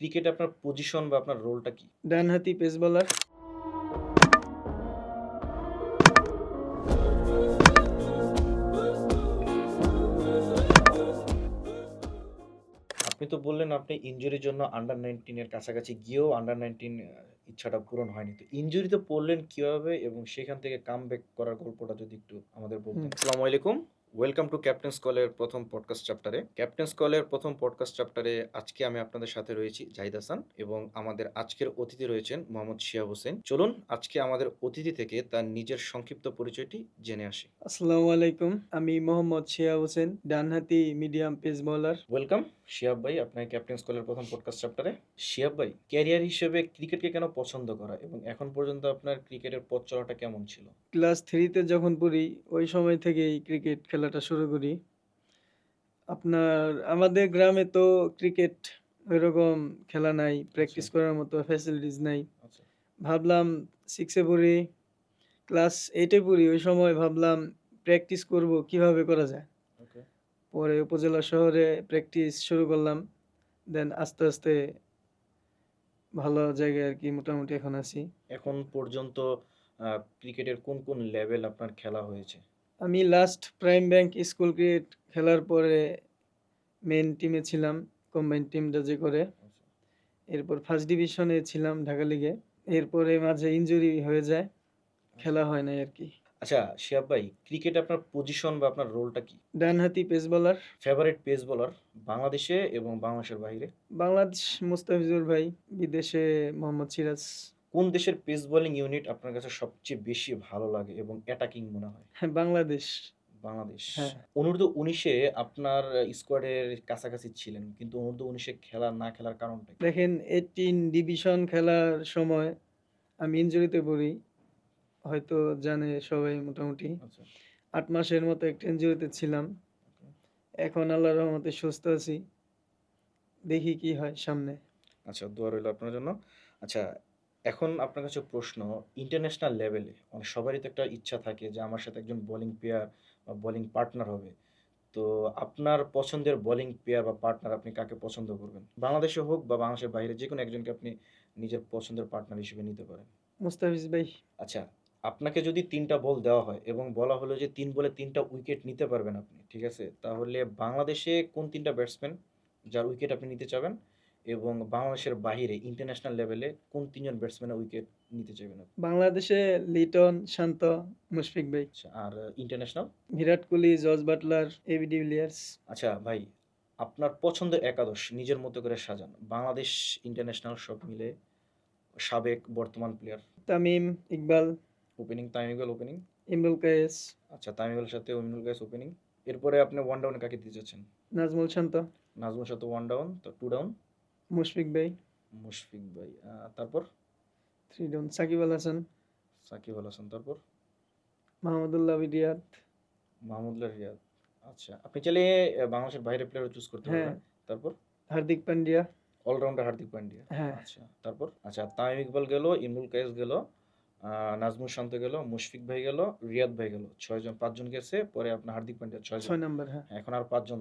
ক্রিকেটে আপনার পজিশন বা আপনার রোলটা কি? ডানহাতি পেস বোলার। আপনি তো বললেন আপনি ইনজুরির জন্য আন্ডার-19 এর কাছাকাছি গিয়েও আন্ডার-19 ইচ্ছাটা পূরণ হয়নি। তো ইনজুরিতে পড়লেন কিভাবে এবং সেখান থেকে কামব্যাক করার গল্পটা যদি একটু আমাদের হুম, বলতেন। আসসালামু আলাইকুম। ওয়েলকাম টু ক্যাপ্টেন্স কলের ১ম পডকাস্ট চ্যাপ্টারে। ক্যাপ্টেন্স কলের ১ম পডকাস্ট চ্যাপ্টারে আজকে আমি আপনাদের সাথে রয়েছি জাহিদ হাসান এবং আমাদের আজকের অতিথি রয়েছেন মোহাম্মদ শিহাব হোসেন। চলুন আজকে আমাদের অতিথি থেকে তার নিজের সংক্ষিপ্ত পরিচয়টি জেনে আসি। আসসালামু আলাইকুম। আমি মোহাম্মদ শিহাব হোসেন, ডানহাতি medium pace bowler. Welcome Shihab ভাই আপনাকে ক্যাপ্টেন্স কলের ১ম পডকাস্ট চ্যাপ্টারে। শিহাব ভাই, ক্যারিয়ার হিসেবে ক্রিকেটকে কেন পছন্দ করা এবং এখন পর্যন্ত আপনার ক্রিকেটের পথ চলাটা কেমন ছিল? ক্লাস 3 তে যখন পড়ি, ওই সময় থেকেই ক্রিকেট খেলাটা শুরু করি। আপনার আমাদের গ্রামে তো ক্রিকেট ওইরকম খেলা নাই, আচ্ছা, প্র্যাকটিস করার মতো ফ্যাসিলিটিস নাই। আচ্ছা। ভাবলাম 6 এ পড়ি, ক্লাস 8 এ পড়ি, ওই সময় ভাবলাম প্র্যাকটিস করব, কিভাবে করা যায়। ওকে। পরে উপজেলা শহরে প্র্যাকটিস শুরু করলাম। দেন আস্তে, আস্তে ভালো জায়গায় আরকি মোটামুটি এখন আছি। এখন পর্যন্ত আ ক্রিকেটের কোন লেভেল আপনার খেলা হয়েছে? আমি last prime bank school cricket খেলার পরে মেইন টিমে ছিলাম, কম্বাইন্ড টিমটা যে করে। আচ্ছা, এরপর ফার্স্ট ডিভিশনে ছিলাম ঢাকা লিগে। এরপরে মাঝে ইনজুরি হয়ে যায়, আচ্ছা। খেলা হয় নাই আরকি। আচ্ছা শিহাব ভাই, ক্রিকেটে আপনার পজিশন বা আপনার রোলটা কি? ডানহাতি pace bowler. Favourite pace bowler বাংলাদেশে এবং বাংলাদেশের বাহিরে? বাংলাদেশ মুস্তাফিজুর ভাই, বিদেশে মোহাম্মদ সিরাজ। কোন দেশের পেস বোলিং ইউনিট আপনার কাছে সবচেয়ে বেশি ভালো লাগে এবং অ্যাটাকিং মনে হয়? হ্যাঁ, বাংলাদেশ। বাংলাদেশ। হ্যাঁ, অনূর্ধ্ব-১৯ এ আপনার স্কোয়াডের কাছাকাছি ছিলেন। কিন্তু অনূর্ধ্ব-১৯ এ না খেলার কারণটা কি? দেখেন 18 ডিভিশন খেলার সময় আমি ইনজুরিতে পড়ি। হয়তো জানে সবাই মোটামুটি। আচ্ছা, ৮ মাসের মতো একটা ইনজুরিতে ছিলাম। ওকে। এখন আল্লাহর রহমতে সুস্থ আছি। দেখি কি হয় সামনে। আচ্ছা, দোয়া রইল আপনার জন্য। আচ্ছা, এখন আপনার কাছে প্রশ্ন, ইন্টারন্যাশনাল লেভেলে সবারই তো একটা ইচ্ছা থাকে যে আমার সাথে একজন বোলিং পেয়ার বা বোলিং পার্টনার হবে। তো আপনার পছন্দের বোলিং পেয়ার বা পার্টনার আপনি কাকে পছন্দ করবেন? বাংলাদেশে হোক বা বাংলাদেশের বাইরে যেকোনো একজনকে আপনি নিজের পছন্দের পার্টনার হিসেবে নিতে পারেন। মুস্তাফিজ ভাই। আচ্ছা, আপনাকে যদি ৩ টা বল দেওয়া হয় এবং বলা হলো যে ৩ বলে ৩ টা উইকেট নিতে পারবেন আপনি, ঠিক আছে? তাহলে বাংলাদেশে কোন ৩ টা ব্যাটসম্যান যার উইকেট আপনি নিতে চাবেন? এবং বাংলাদেশের বাহিরে ইন্টারন্যাশনাল লেভেলে কোন ৩ জন ব্যাটসম্যানের উইকেট নিতে চাইবেন আপনি? বাংলাদেশে লিটন, শান্ত, মুশফিক ভাই। আচ্ছা, আর international? Virat Kohli, Jos Buttler, AB de Villiers. আচ্ছা ভাই, আপনার পছন্দের একাদশ নিজের মতো করে সাজান। বাংলাদেশ, ইন্টারন্যাশনাল সব মিলে সাবেক, বর্তমান player. Tamim Iqbal, opening Tamim Iqbal opening. Imrul Kayes, আচ্ছা, তামিম ইকবালের সাথে অমিনুল কায়েস ওপেনিং। এরপরে আপনি 1 ডাউনে কাকে দিতে চাচ্ছেন? নাজমুল শান্ত, নাজমুল সাথে 1 ডাউন, তো 2 ডাউন মুশফিক ভাই, মুশফিক ভাই। তারপর 3 ডাউন সাকিব আল হাসান, সাকিব আল হাসান, তারপর মাহমুদুল্লাহ রিয়াদ। মাহমুদুল্লাহ রিয়াদ। আচ্ছা, আপনি চাইলে বাংলাদেশের বাইরের প্লেয়ারও চুজ করতে হ্যাঁ, পারবেন। তারপর হার্দিক পান্ডিয়া। অলরাউন্ডার হার্দিক পান্ডিয়া। হ্যাঁ, আচ্ছা, তারপর? আচ্ছা, তামিম ইকবাল গেল, ইমরুল কায়েস গেল, নাজমুল শান্ত গেল, মুশফিক ভাই গেল, রিয়াদ ভাই গেল। ৬ জন ৫ জন গেছে। পরে আপনার হার্দিক পান্ডিয়া ৬ জন। 6 নাম্বার। হ্যাঁ, এখন আর ৫ জন।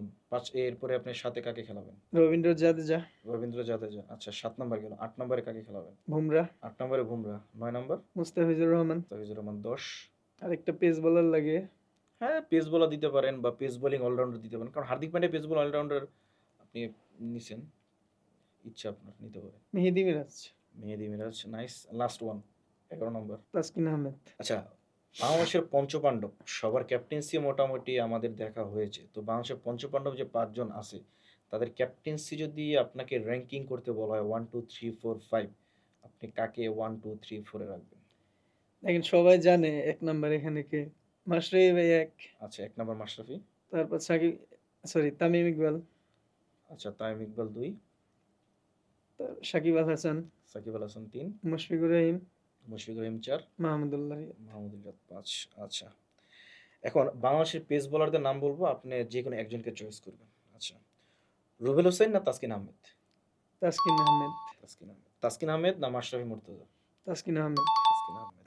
এরপরে আপনি সাথে কাকে খেলাবেন? রবীন্দ্র জাদেজা, রবীন্দ্র জাদেজা। আচ্ছা, ৭ নাম্বার গেল। ৮ নাম্বারে কাকে খেলাবেন? বুমরাহ, ৮ নম্বরে বুমরাহ, ৯ নম্বর মুস্তাফিজুর রহমান। তাহিজুর রহমান, ১০। আরেকটা পেস বোলার লাগে। হ্যাঁ, পেস বোলার দিতে পারেন বা পেস বোলিং অলরাউন্ডার দিতে পারেন। কারণ Hardik Pandya pace bowling allrounder আপনি নিছেন। ইচ্ছা আপনার নিতে পারেন। Mehedi Miraz, Mehedi Miraz, nice. Last one, ১১ number. Taskin Ahmed. আচ্ছা, বাংলাদেশের পঞ্চপাণ্ডব সবার ক্যাপ্টেন্সি মোটামুটি আমাদের দেখা হয়েছে। তো বাংলাদেশের পঞ্চপাণ্ডব যে ৫ জন আছে, তাদের ক্যাপ্টেন্সি যদি আপনাকে র‍্যাংকিং করতে বলা হয় ১, ২, ৩, ৪, ৫, আপনি কাকে ১, ২, ৩, ৪ এ রাখবেন? দেখেন সবাই জানে ১ নাম্বার এখানে কে। মাশরাফি ভাই ১, আচ্ছা, ১ নম্বর মাশরাফি। তারপর তামিম ইকবাল, আচ্ছা, তামিম ইকবাল ২, সাকিব আল হাসান, সাকিব আল হাসান ৩, মুশফিকুর রহিম, মুশফিকুর রহিম ৪, মাহমুদুল্লাহ রিয়াদ। মাহমুদুল রিয়াদ ৫। আচ্ছা। এখন বাংলাদেশের পেস বোলারদের নাম বলব, আপনি যেকোনো একজনকে চয়েস করবেন। আচ্ছা। রুবেল হোসেন না তাসকিন আহমেদ? তাসকিন আহমেদ, তাসকিন আহমেদ। তাসকিন আহমেদ না মাশরাফি মুর্তজা? তাসকিন আহমেদ, তাসকিন আহমেদ।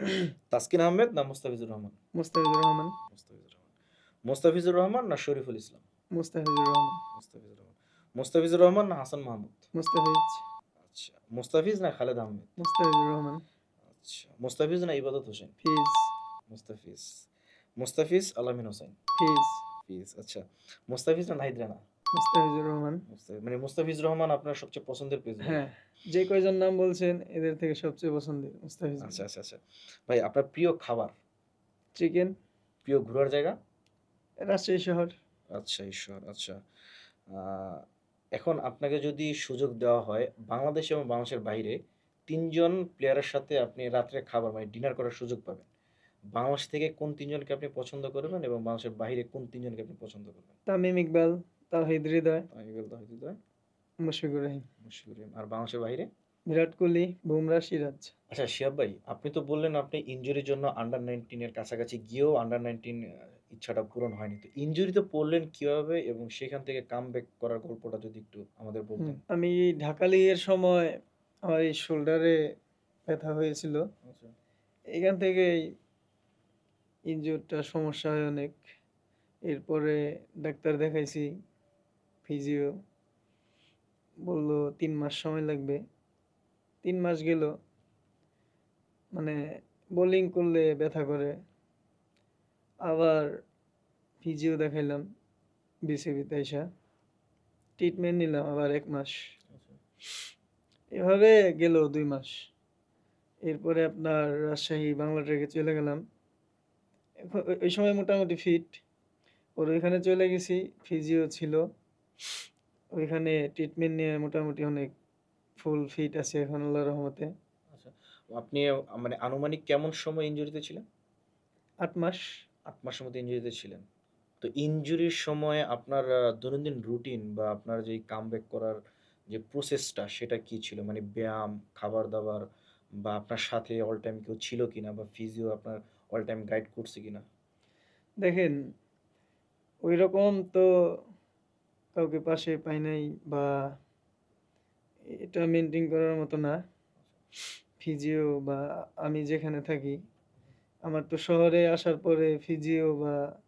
তাসকিন আহমেদ না মুস্তাফিজুর রহমান? মুস্তাফিজুর রহমান, মুস্তাফিজুর রহমান। মুস্তাফিজুর রহমান না শরীফুল ইসলাম? মুস্তাফিজুর রহমান, মুস্তাফিজুর রহমান। মুস্তাফিজুর রহমান না হাসান মাহমুদ? মুস্তাফিজ, আচ্ছা। মুস্তাফিজ না খালেদ আহমেদ? মুস্তাফিজুর রহমান। আচ্ছা। মুস্তাফিজ না ইবাদত হোসেন? ফিজ, মুস্তাফিজ। মুস্তাফিজ আলামিন হোসেন। ফিজ, ফিজ আচ্ছা। মুস্তাফিজ না নাহিদ রানা? মুস্তাফিজুর রহমান। মানে মুস্তাফিজ রহমান আপনার সবচেয়ে পছন্দের পেস বোলার। হ্যাঁ, যে কয়জন নাম বলছেন এদের থেকে সবচেয়ে পছন্দের মুস্তাফিজুর আচ্ছা, রহমান। আচ্ছা, আচ্ছা। ভাই আপনার প্রিয় খাবার, চিকেন, প্রিয় ঘোরার জায়গা? রাজশাহী শহর। আচ্ছা, ঈশ্বর আচ্ছা। আ এখন আপনাকে যদি সুযোগ দেওয়া হয় বাংলাদেশ এবং বাংলাদেশের বাইরে ৩ জন প্লেয়ারের সাথে আপনি রাত্রে খাবার মানে ডিনার করার সুযোগ পাবেন। বাংলাদেশ থেকে কোন ৩ জনকে আপনি পছন্দ করবেন এবং বাংলাদেশের বাহিরে কোন ৩ জনকে আপনি পছন্দ করবেন? তামিম ইকবাল, তাওহিদ হৃদয়, তামিম ইকবাল, তাওহিদ হৃদয়, মুশফিকুর রহিম, মুশফিকুর রহিম। আর বাংলাদেশের বাহিরে? বিরাট কোহলি, বুমরা, সিরাজ। আচ্ছা শিহাব ভাই, আপনি তো বললেন আপনি ইনজুরির জন্য আন্ডার-19 এর কাছাকাছি গিয়েও আন্ডার-19 ইচ্ছাটা পূরণ হয়নি। তো ইনজুরিতে পড়লেন কিভাবে এবং সেখান থেকে কামব্যাক করার গল্পটা যদি একটু আমাদের বলতেন? আমি ঢাকা লিগের সময় আমার এই শোল্ডারে ব্যথা হয়েছিল। আচ্ছা। এখান থেকেই ইনজুরটা সমস্যা হয় অনেক। এরপরে ডাক্তার দেখাইছি, ফিজিও বলল ৩ মাস সময় লাগবে। ৩ মাস গেল। মানে বোলিং করলে ব্যথা করে। আবার ফিজিও দেখাইলাম বিসিবিতে আইসা। ট্রিটমেন্ট নিলাম আবার ১ মাস। আচ্ছা। এভাবে গেল ২ মাস। এরপরে আপনার রাজশাহী বাংলা ট্র্যাকে চলে গেলাম। ওই সময় মোটামুটি ফিট। পরে ওইখানে চলে গেছি, ফিজিও ছিল। ওইখানে ট্রিটমেন্ট নিয়ে মোটামুটি অনেক ফুল ফিট আছি এখন আল্লাহর রহমতে। আচ্ছা। আপনি মানে আনুমানিক কেমন সময় ইনজুরিতে ছিলেন? ৮ মাস। ৮ মাসের মতো ইনজুরিতে ছিলেন। তো ইনজুরির সময় আপনার দৈনন্দিন রুটিন বা আপনার যেই কামব্যাক করার যে প্রসেসটা সেটা কি ছিল? মানে ব্যায়াম, খাবার-দাবার বা আপনার সাথে অল টাইম কেউ ছিল কিনা বা ফিজিও আপনার অল টাইম গাইড করছে কিনা? দেখেন ঐরকম তো কাউকে পাশে পাই নাই বা এটা মেইনটেইন করার মতো না। ফিজিও বা আমি যেখানে থাকি, আমার তো শহরে আসার পরে ফিজিও বা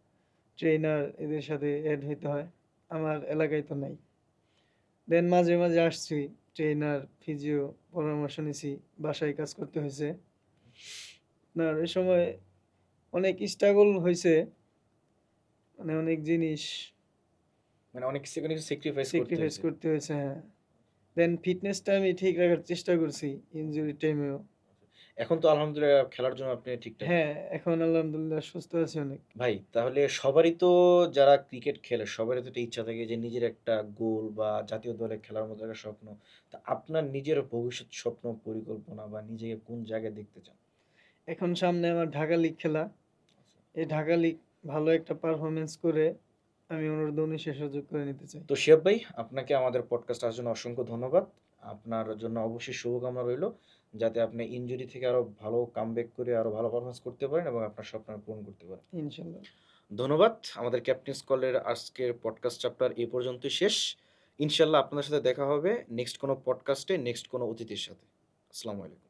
ট্রেনার এদের সাথে এড হইতে হয়। আমার এলাকায় তো নাই। দেন মাঝে, মাঝে আসছি ট্রেনার, ফিজিও পরামর্শ নিছি, বাসায় কাজ করতে হইছে। আপনার ওই সময় অনেক স্ট্রাগল হইছে। মানে অনেক জিনিস মানে অনেক কিছু স্যাক্রিফাইস করতে স্যাক্রিফাইস হয়েছে। করতে হয়েছে, হ্যাঁ। দেন ফিটনেসটা আমি ঠিক রাখার চেষ্টা করছি ইনজুরি টাইমেও। এখন তো আলহামদুলিল্লাহ খেলার জন্য আপনি ঠিকঠাক। হ্যাঁ, এখন আলহামদুলিল্লাহ সুস্থ আছি অনেক। ভাই তাহলে সবারই তো যারা ক্রিকেট খেলে সবারই তো একটা ইচ্ছা থাকে যে নিজের একটা গোল বা জাতীয় দলে খেলার মতো একটা স্বপ্ন। তা আপনার নিজের ভবিষ্যৎ স্বপ্ন পরিকল্পনা বা নিজেকে কোন জায়গায় দেখতে চান? এখন সামনে আমার ঢাকা লিগ খেলা। এই ঢাকা লিগ ভালো একটা পারফরম্যান্স করে আমি অনূর্ধ্ব-১৯ এ সুযোগ করে নিতে চাই। তো শিহাব ভাই আপনাকে আমাদের পডকাস্ট আসার জন্য অসংখ্য ধন্যবাদ। আপনার জন্য অবশ্যই শুভকামনা রইলো। যাতে আপনি ইনজুরি থেকে আরো ভালো কামব্যাক করে আরো ভালো পারফরম্যান্স করতে পারেন এবং আপনার স্বপ্ন পূরণ করতে পারেন। ইনশাআল্লাহ। ধন্যবাদ। আমাদের ক্যাপ্টেন্স কলের আজকের পডকাস্ট চ্যাপ্টার এই পর্যন্তই শেষ। ইনশাআল্লাহ আপনাদের সাথে দেখা হবে নেক্সট কোনো পডকাস্টে নেক্সট কোনো অতিথির সাথে। আসসালামু আলাইকুম।